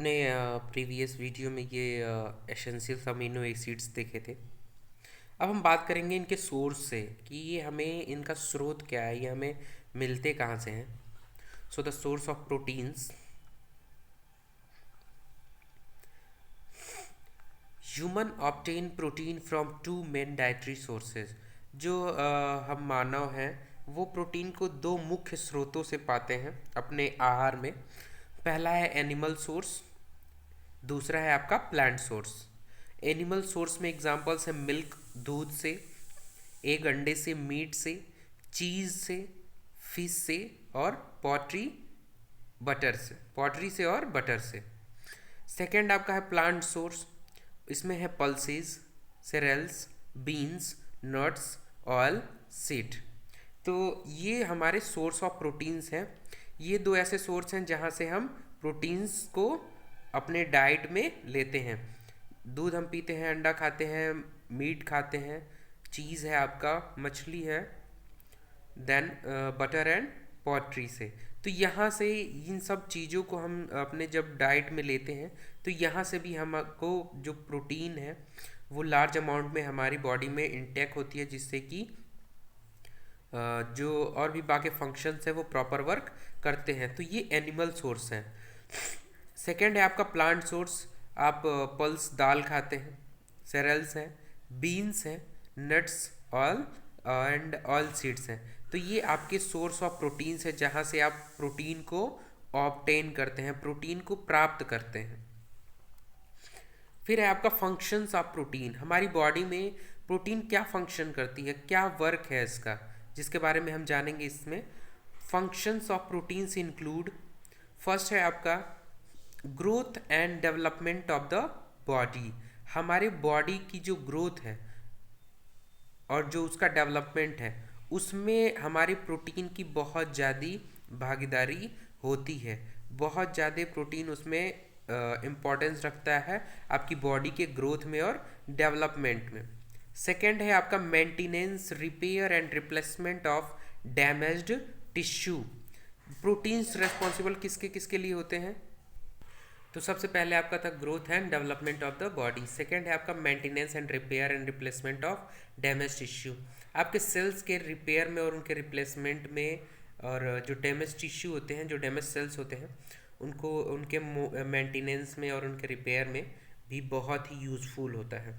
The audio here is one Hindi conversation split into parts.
अपने प्रीवियस वीडियो में ये एसेंशियल अमीनो एसिड्स देखे थे। अब हम बात करेंगे इनके सोर्स से कि ये हमें इनका स्रोत क्या है, ये हमें मिलते कहाँ से हैं। So the source of proteins, human obtain protein from two main dietary sources. जो हम मानव हैं वो प्रोटीन को दो मुख्य स्रोतों से पाते हैं अपने आहार में। पहला है एनिमल सोर्स, दूसरा है आपका प्लांट सोर्स। एनिमल सोर्स में एग्जांपल्स हैं मिल्क दूध से, एग अंडे से, मीट से, चीज़ से, फिश से और पॉटरी से और बटर से। सेकेंड आपका है प्लांट सोर्स, इसमें है pulses, cereals, beans, nuts, oil, seed. तो ये हमारे सोर्स ऑफ प्रोटीन्स हैं। ये दो ऐसे सोर्स हैं जहाँ से हम प्रोटीन्स को अपने डाइट में लेते हैं। दूध हम पीते हैं, अंडा खाते हैं, मीट खाते हैं, चीज़ है आपका, मछली है, देन बटर एंड पॉट्री से। तो यहाँ से इन सब चीज़ों को हम अपने जब डाइट में लेते हैं तो यहाँ से भी हमको जो प्रोटीन है वो लार्ज अमाउंट में हमारी बॉडी में इंटेक होती है, जिससे कि जो और भी बाकी फंक्शंस है वो प्रॉपर वर्क करते हैं। तो ये एनिमल सोर्स है। सेकेंड है आपका प्लांट सोर्स। आप पल्स दाल खाते हैं, सेरेल्स हैं, बीन्स हैं, nuts, oil and oil seeds हैं। तो ये आपके सोर्स ऑफ प्रोटीन्स है जहाँ से आप प्रोटीन को ऑब्टेन करते हैं, प्रोटीन को प्राप्त करते हैं। फिर है आपका फंक्शंस ऑफ प्रोटीन। हमारी बॉडी में प्रोटीन क्या फंक्शन करती है, क्या वर्क है इसका, जिसके बारे में हम जानेंगे इसमें। Functions of proteins include, first है आपका growth and development of the body. हमारे बॉडी की जो ग्रोथ है और जो उसका डेवलपमेंट है उसमें हमारी प्रोटीन की बहुत ज़्यादा भागीदारी होती है। बहुत ज़्यादा प्रोटीन उसमें इम्पोर्टेंस रखता है आपकी बॉडी के ग्रोथ में और डेवलपमेंट में। सेकेंड है आपका maintenance, repair and replacement of damaged tissue. Proteins responsible किसके किसके लिए होते हैं? तो सबसे पहले आपका था growth and development of the body. Second है आपका maintenance and repair and replacement of damage tissue. आपके सेल्स के रिपेयर में और उनके रिप्लेसमेंट में, और जो डैमेज टिश्यू होते हैं, जो डैमेज सेल्स होते हैं, उनको उनके मेंटेनेंस में और उनके रिपेयर में भी बहुत ही यूज़फुल होता है।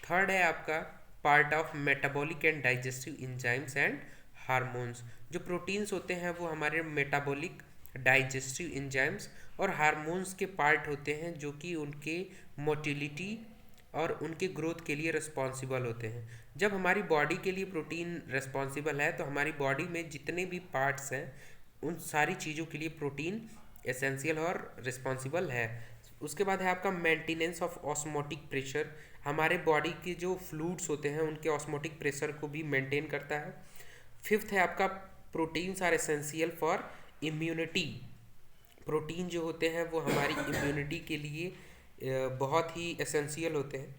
थर्ड है आपका part of metabolic and digestive enzymes and hormones. जो प्रोटीन्स होते हैं वो हमारे मेटाबॉलिक, डाइजेस्टिव इंजाइम्स और हार्मोन्स के पार्ट होते हैं, जो कि उनके मोटिलिटी और उनके ग्रोथ के लिए रिस्पॉन्सिबल होते हैं। जब हमारी बॉडी के लिए प्रोटीन रिस्पॉन्सिबल है तो हमारी बॉडी में जितने भी पार्ट्स हैं उन सारी चीज़ों के लिए प्रोटीन एसेंशियल और रिस्पॉन्सिबल है। उसके बाद है आपका मेंटेनेंस ऑफ ऑस्मोटिक प्रेशर। हमारे बॉडी के जो फ्लूइड्स होते हैं उनके ऑस्मोटिक प्रेशर को भी मेंटेन करता है। फिफ्थ है आपका proteins are essential for immunity. Protein जो होते हैं वो हमारी इम्यूनिटी के लिए बहुत ही एसेंशियल होते हैं।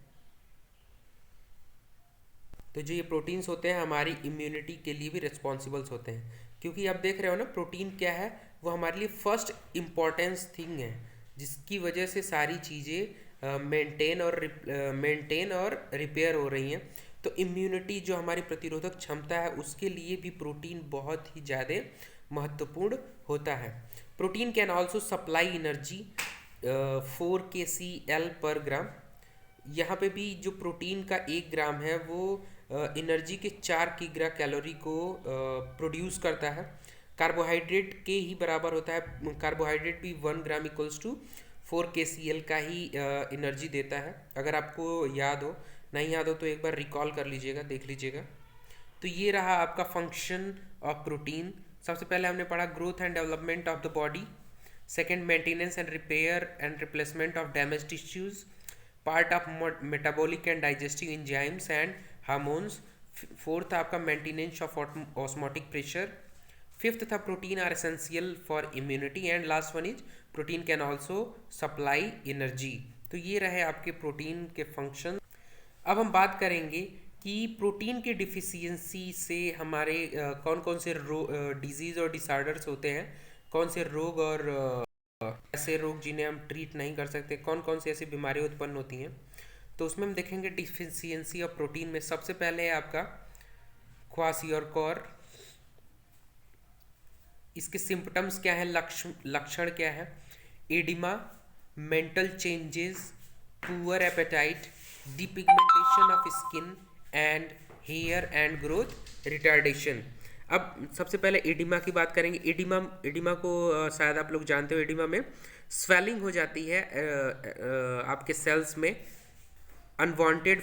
तो जो ये प्रोटीन्स होते हैं हमारी इम्यूनिटी के लिए भी रिस्पॉन्सिबल्स होते हैं, क्योंकि आप देख रहे हो ना प्रोटीन क्या है, वो हमारे लिए फर्स्ट इम्पॉर्टेंस थिंग है, जिसकी वजह से सारी चीज़ें मेंटेन और रिपेयर हो रही हैं। तो इम्यूनिटी जो हमारी प्रतिरोधक क्षमता है उसके लिए भी प्रोटीन बहुत ही ज़्यादा महत्वपूर्ण होता है। Protein can also supply energy 4 kcal पर ग्राम। यहाँ पे भी जो प्रोटीन का 1 ग्राम है वो एनर्जी के 4 कैलोरी को प्रोड्यूस करता है। कार्बोहाइड्रेट के ही बराबर होता है। कार्बोहाइड्रेट भी 1 ग्राम इक्वल्स टू 4 kcal का ही एनर्जी देता है। अगर आपको याद हो, नहीं याद हो तो एक बार रिकॉल कर लीजिएगा, देख लीजिएगा। तो ये रहा आपका फंक्शन ऑफ प्रोटीन। सबसे पहले हमने पढ़ा growth and development of the body, second maintenance and repair and replacement of damage tissues, part of metabolic and digestive enzymes and hormones. Fourth आपका maintenance of osmotic pressure. Fifth था protein are essential for immunity and last one is protein can also supply energy. तो ये रहे आपके प्रोटीन के फंक्शन। अब हम बात करेंगे कि प्रोटीन के डिफिशियंसी से हमारे कौन कौन से डिजीज़ और डिसऑर्डर्स होते हैं, कौन से रोग और ऐसे रोग जिन्हें हम ट्रीट नहीं कर सकते, कौन कौन सी ऐसी बीमारियां उत्पन्न होती हैं, तो उसमें हम देखेंगे डिफिशियंसी ऑफ प्रोटीन में सबसे पहले है आपका क्वासियोरकॉर। इसके सिम्पटम्स क्या है, लक्षण क्या है, oedema, mental changes, poor appetite, depigmentation of skin and hair and growth retardation. अब सबसे पहले एडिमा की बात करेंगे। एडिमा को शायद आप लोग जानते हो, एडिमा में स्वेलिंग हो जाती है आपके सेल्स में, अनवांटेड